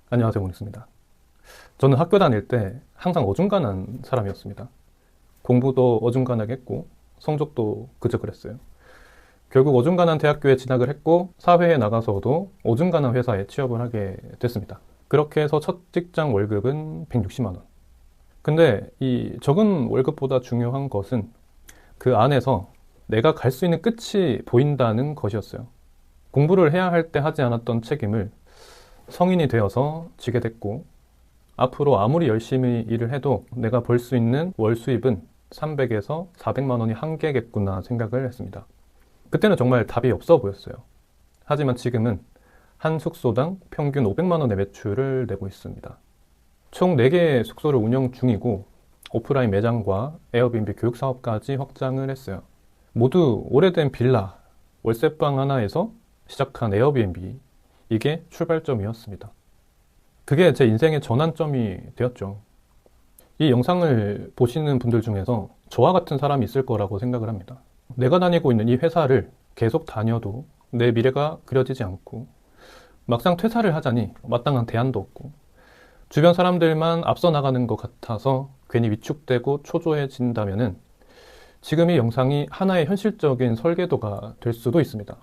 안녕하세요, 문익수입니다. 저는 학교 다닐 때 항상 어중간한 사람이었습니다. 공부도 어중간하게 했고 성적도 그저 그랬어요. 결국 어중간한 대학교에 진학을 했고 사회에 나가서도 어중간한 회사에 취업을 하게 됐습니다. 그렇게 해서 첫 직장 월급은 160만 원. 근데 이 적은 월급보다 중요한 것은 그 안에서 내가 갈 수 있는 끝이 보인다는 것이었어요. 공부를 해야 할 때 하지 않았던 책임을 성인이 되어서 지게 됐고, 앞으로 아무리 열심히 일을 해도 내가 벌 수 있는 월 수입은 300에서 400만 원이 한계겠구나 생각을 했습니다. 그때는 정말 답이 없어 보였어요. 하지만 지금은 한 숙소당 평균 500만 원의 매출을 내고 있습니다. 총 4개의 숙소를 운영 중이고 오프라인 매장과 에어비앤비 교육 사업까지 확장을 했어요. 모두 오래된 빌라, 월세방 하나에서 시작한 에어비앤비, 이게 출발점이었습니다. 그게 제 인생의 전환점이 되었죠. 이 영상을 보시는 분들 중에서 저와 같은 사람이 있을 거라고 생각을 합니다. 내가 다니고 있는 이 회사를 계속 다녀도 내 미래가 그려지지 않고, 막상 퇴사를 하자니 마땅한 대안도 없고, 주변 사람들만 앞서 나가는 것 같아서 괜히 위축되고 초조해진다면은 지금 이 영상이 하나의 현실적인 설계도가 될 수도 있습니다.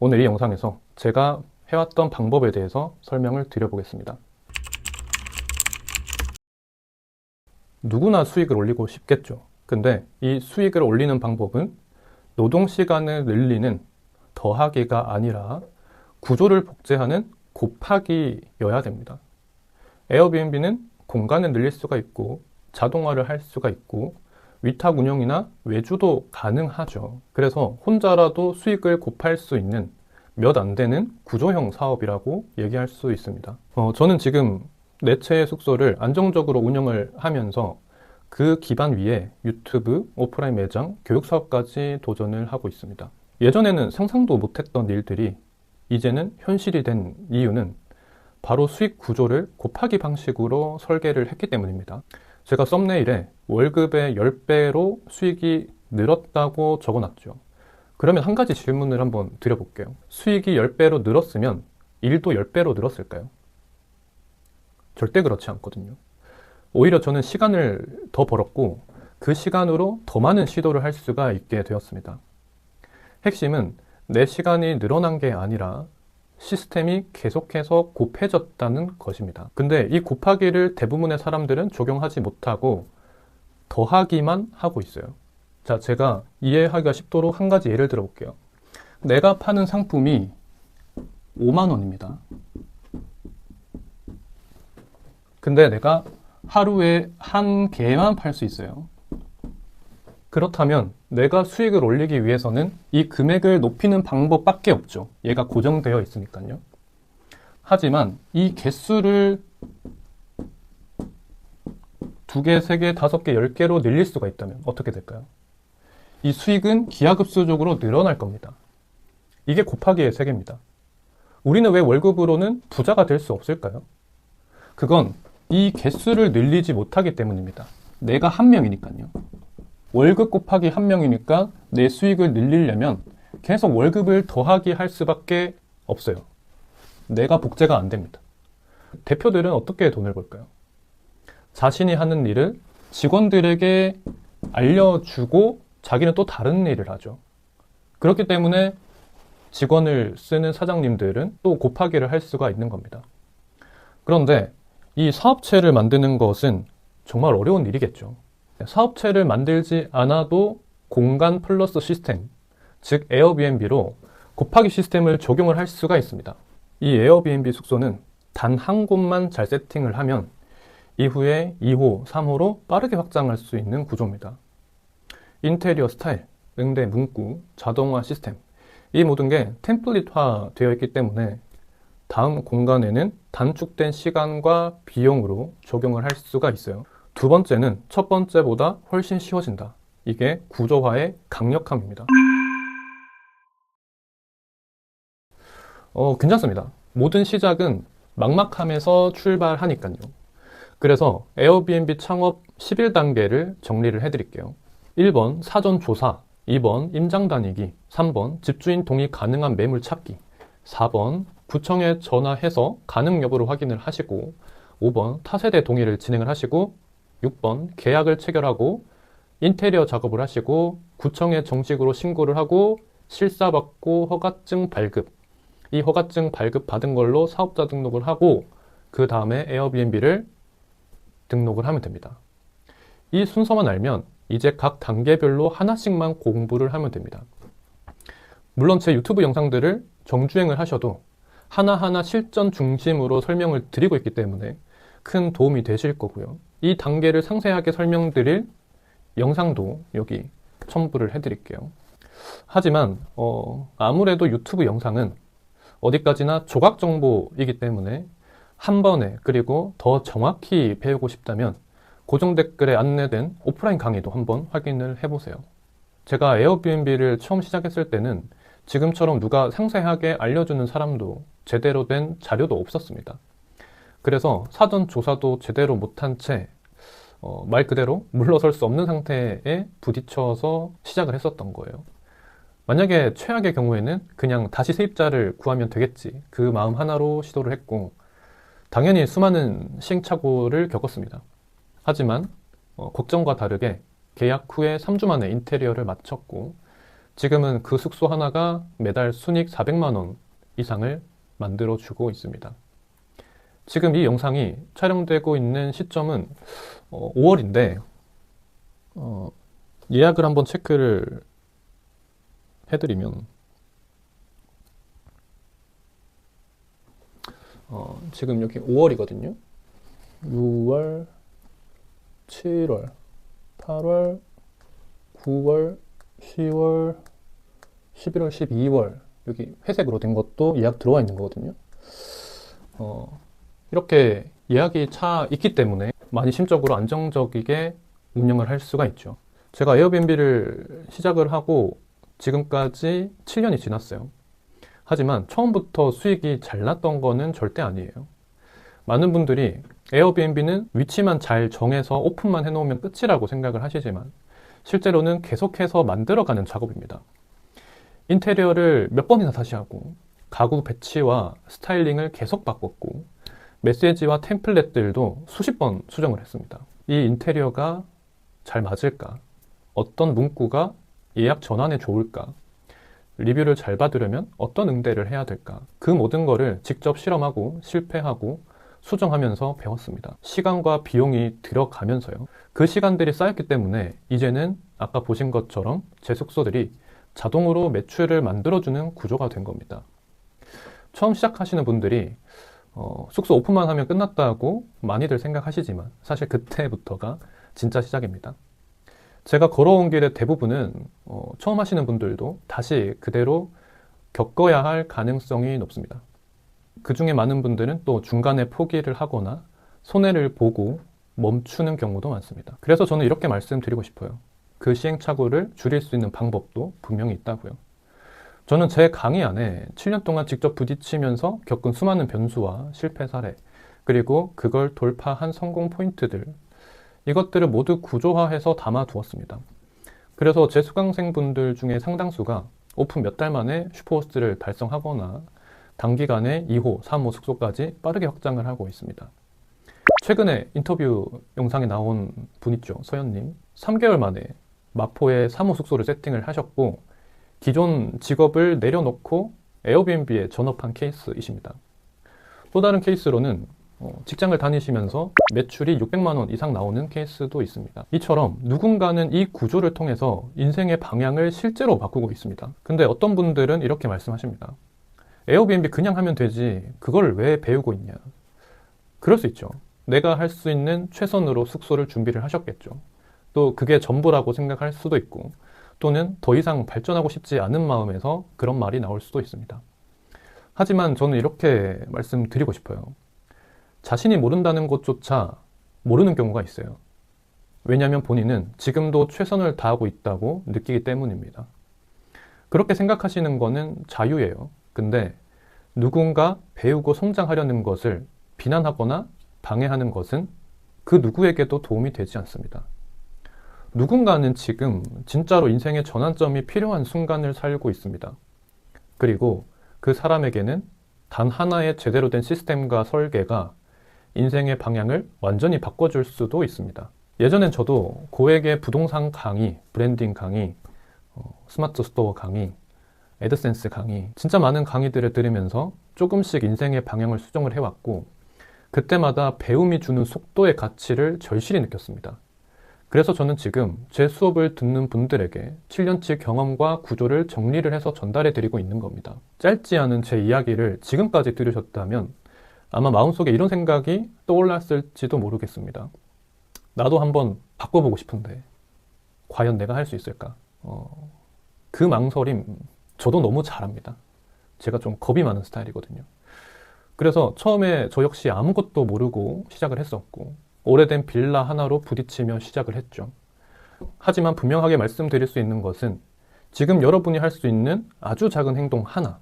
오늘 이 영상에서 제가 해왔던 방법에 대해서 설명을 드려보겠습니다. 누구나 수익을 올리고 싶겠죠. 근데 이 수익을 올리는 방법은 노동시간을 늘리는 더하기가 아니라 구조를 복제하는 곱하기여야 됩니다. 에어비앤비는 공간을 늘릴 수가 있고 자동화를 할 수가 있고 위탁 운영이나 외주도 가능하죠. 그래서 혼자라도 수익을 곱할 수 있는 몇 안 되는 구조형 사업이라고 얘기할 수 있습니다. 저는 지금 4채의 숙소를 안정적으로 운영을 하면서 그 기반 위에 유튜브, 오프라인 매장, 교육 사업까지 도전을 하고 있습니다. 예전에는 상상도 못했던 일들이 이제는 현실이 된 이유는 바로 수익 구조를 곱하기 방식으로 설계를 했기 때문입니다. 제가 썸네일에 월급의 10배로 수익이 늘었다고 적어놨죠. 그러면 한 가지 질문을 한번 드려볼게요. 수익이 10배로 늘었으면 일도 10배로 늘었을까요? 절대 그렇지 않거든요. 오히려 저는 시간을 더 벌었고 그 시간으로 더 많은 시도를 할 수가 있게 되었습니다. 핵심은 내 시간이 늘어난 게 아니라 시스템이 계속해서 곱해졌다는 것입니다. 근데 이 곱하기를 대부분의 사람들은 적용하지 못하고 더하기만 하고 있어요. 자, 제가 이해하기가 쉽도록 한 가지 예를 들어볼게요. 내가 파는 상품이 5만 원입니다. 근데 내가 하루에 한 개만 팔 수 있어요. 그렇다면 내가 수익을 올리기 위해서는 이 금액을 높이는 방법밖에 없죠. 얘가 고정되어 있으니까요. 하지만 이 개수를 2개, 3개, 5개, 10개로 늘릴 수가 있다면 어떻게 될까요? 이 수익은 기하급수적으로 늘어날 겁니다. 이게 곱하기의 세계입니다. 우리는 왜 월급으로는 부자가 될 수 없을까요? 그건 이 개수를 늘리지 못하기 때문입니다. 내가 한 명이니까요. 월급 곱하기 한 명이니까 내 수익을 늘리려면 계속 월급을 더하기 할 수밖에 없어요. 내가 복제가 안 됩니다. 대표들은 어떻게 돈을 벌까요? 자신이 하는 일을 직원들에게 알려주고 자기는 또 다른 일을 하죠. 그렇기 때문에 직원을 쓰는 사장님들은 또 곱하기를 할 수가 있는 겁니다. 그런데 이 사업체를 만드는 것은 정말 어려운 일이겠죠. 사업체를 만들지 않아도 공간 플러스 시스템, 즉 에어비앤비로 곱하기 시스템을 적용을 할 수가 있습니다. 이 에어비앤비 숙소는 단 한 곳만 잘 세팅을 하면 이후에 2호, 3호로 빠르게 확장할 수 있는 구조입니다. 인테리어 스타일, 응대 문구, 자동화 시스템, 이 모든 게 템플릿화 되어 있기 때문에 다음 공간에는 단축된 시간과 비용으로 적용을 할 수가 있어요. 두 번째는 첫 번째보다 훨씬 쉬워진다. 이게 구조화의 강력함입니다. 괜찮습니다. 모든 시작은 막막함에서 출발하니까요. 그래서 에어비앤비 창업 11단계를 정리를 해드릴게요. 1번 사전 조사, 2번 임장 다니기, 3번 집주인 동의 가능한 매물 찾기, 4번 구청에 전화해서 가능 여부를 확인을 하시고 5번 타세대 동의를 진행을 하시고 6번 계약을 체결하고 인테리어 작업을 하시고 구청에 정식으로 신고를 하고 실사받고 허가증 발급, 이 허가증 발급 받은 걸로 사업자 등록을 하고 그 다음에 에어비앤비를 등록을 하면 됩니다. 이 순서만 알면 이제 각 단계별로 하나씩만 공부를 하면 됩니다. 물론 제 유튜브 영상들을 정주행을 하셔도 하나하나 실전 중심으로 설명을 드리고 있기 때문에 큰 도움이 되실 거고요. 이 단계를 상세하게 설명드릴 영상도 여기 첨부를 해드릴게요. 하지만 아무래도 유튜브 영상은 어디까지나 조각 정보이기 때문에 한 번에 그리고 더 정확히 배우고 싶다면 고정 댓글에 안내된 오프라인 강의도 한번 확인을 해보세요. 제가 에어비앤비를 처음 시작했을 때는 지금처럼 누가 상세하게 알려주는 사람도 제대로 된 자료도 없었습니다. 그래서 사전 조사도 제대로 못한 채 말 그대로 물러설 수 없는 상태에 부딪혀서 시작을 했었던 거예요. 만약에 최악의 경우에는 그냥 다시 세입자를 구하면 되겠지, 그 마음 하나로 시도를 했고 당연히 수많은 시행착오를 겪었습니다. 하지만 걱정과 다르게 계약 후에 3주 만에 인테리어를 마쳤고 지금은 그 숙소 하나가 매달 순익 400만 원 이상을 만들어주고 있습니다. 지금 이 영상이 촬영되고 있는 시점은 5월인데 예약을 한번 체크를 해드리면 지금 여기 5월이거든요. 6월, 7월, 8월, 9월, 10월, 11월, 12월 여기 회색으로 된 것도 예약 들어와 있는 거거든요. 이렇게 예약이 차 있기 때문에 많이 심적으로 안정적이게 운영을 할 수가 있죠. 제가 에어비앤비를 시작을 하고 지금까지 7년이 지났어요. 하지만 처음부터 수익이 잘 났던 거는 절대 아니에요. 많은 분들이 에어비앤비는 위치만 잘 정해서 오픈만 해놓으면 끝이라고 생각을 하시지만 실제로는 계속해서 만들어가는 작업입니다. 인테리어를 몇 번이나 다시 하고 가구 배치와 스타일링을 계속 바꿨고 메시지와 템플릿들도 수십 번 수정을 했습니다. 이 인테리어가 잘 맞을까? 어떤 문구가 예약 전환에 좋을까? 리뷰를 잘 받으려면 어떤 응대를 해야 될까? 그 모든 거를 직접 실험하고 실패하고 수정하면서 배웠습니다. 시간과 비용이 들어가면서요. 그 시간들이 쌓였기 때문에 이제는 아까 보신 것처럼 제 숙소들이 자동으로 매출을 만들어주는 구조가 된 겁니다. 처음 시작하시는 분들이 숙소 오픈만 하면 끝났다고 많이들 생각하시지만 사실 그때부터가 진짜 시작입니다. 제가 걸어온 길의 대부분은 처음 하시는 분들도 다시 그대로 겪어야 할 가능성이 높습니다. 그 중에 많은 분들은 또 중간에 포기를 하거나 손해를 보고 멈추는 경우도 많습니다. 그래서 저는 이렇게 말씀드리고 싶어요. 그 시행착오를 줄일 수 있는 방법도 분명히 있다고요. 저는 제 강의 안에 7년 동안 직접 부딪히면서 겪은 수많은 변수와 실패 사례, 그리고 그걸 돌파한 성공 포인트들, 이것들을 모두 구조화해서 담아두었습니다. 그래서 제 수강생분들 중에 상당수가 오픈 몇 달 만에 슈퍼호스트를 달성하거나 단기간에 2호, 3호 숙소까지 빠르게 확장을 하고 있습니다. 최근에 인터뷰 영상에 나온 분 있죠, 서현님. 3개월 만에 마포에 3호 숙소를 세팅을 하셨고 기존 직업을 내려놓고 에어비앤비에 전업한 케이스이십니다. 또 다른 케이스로는 직장을 다니시면서 매출이 600만 원 이상 나오는 케이스도 있습니다. 이처럼 누군가는 이 구조를 통해서 인생의 방향을 실제로 바꾸고 있습니다. 근데 어떤 분들은 이렇게 말씀하십니다. 에어비앤비 그냥 하면 되지 그걸 왜 배우고 있냐. 그럴 수 있죠. 내가 할 수 있는 최선으로 숙소를 준비를 하셨겠죠. 또 그게 전부라고 생각할 수도 있고 또는 더 이상 발전하고 싶지 않은 마음에서 그런 말이 나올 수도 있습니다. 하지만 저는 이렇게 말씀드리고 싶어요. 자신이 모른다는 것조차 모르는 경우가 있어요. 왜냐하면 본인은 지금도 최선을 다하고 있다고 느끼기 때문입니다. 그렇게 생각하시는 거는 자유예요. 근데 누군가 배우고 성장하려는 것을 비난하거나 방해하는 것은 그 누구에게도 도움이 되지 않습니다. 누군가는 지금 진짜로 인생의 전환점이 필요한 순간을 살고 있습니다. 그리고 그 사람에게는 단 하나의 제대로 된 시스템과 설계가 인생의 방향을 완전히 바꿔줄 수도 있습니다. 예전엔 저도 고액의 부동산 강의, 브랜딩 강의, 스마트 스토어 강의, 애드센스 강의, 진짜 많은 강의들을 들으면서 조금씩 인생의 방향을 수정을 해왔고, 그때마다 배움이 주는 속도의 가치를 절실히 느꼈습니다. 그래서 저는 지금 제 수업을 듣는 분들에게 7년치 경험과 구조를 정리를 해서 전달해 드리고 있는 겁니다. 짧지 않은 제 이야기를 지금까지 들으셨다면 아마 마음속에 이런 생각이 떠올랐을지도 모르겠습니다. 나도 한번 바꿔보고 싶은데 과연 내가 할 수 있을까? 그 망설임 저도 너무 잘합니다. 제가 좀 겁이 많은 스타일이거든요. 그래서 처음에 저 역시 아무것도 모르고 시작을 했었고, 오래된 빌라 하나로 부딪히며 시작을 했죠. 하지만 분명하게 말씀드릴 수 있는 것은 지금 여러분이 할 수 있는 아주 작은 행동 하나,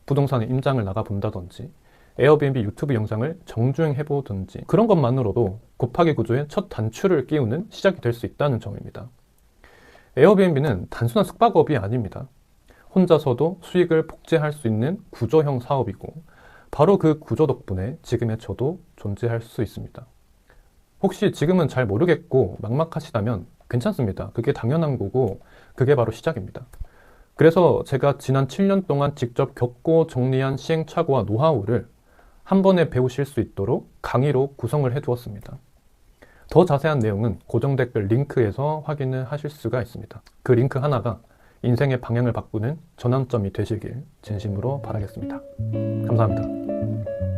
부동산에 임장을 나가본다든지 에어비앤비 유튜브 영상을 정주행해보든지, 그런 것만으로도 곱하기 구조의 첫 단추를 끼우는 시작이 될 수 있다는 점입니다. 에어비앤비는 단순한 숙박업이 아닙니다. 혼자서도 수익을 복제할 수 있는 구조형 사업이고, 바로 그 구조 덕분에 지금의 저도 존재할 수 있습니다. 혹시 지금은 잘 모르겠고 막막하시다면 괜찮습니다. 그게 당연한 거고, 그게 바로 시작입니다. 그래서 제가 지난 7년 동안 직접 겪고 정리한 시행착오와 노하우를 한 번에 배우실 수 있도록 강의로 구성을 해두었습니다. 더 자세한 내용은 고정 댓글 링크에서 확인을 하실 수가 있습니다. 그 링크 하나가 인생의 방향을 바꾸는 전환점이 되시길 진심으로 바라겠습니다. 감사합니다.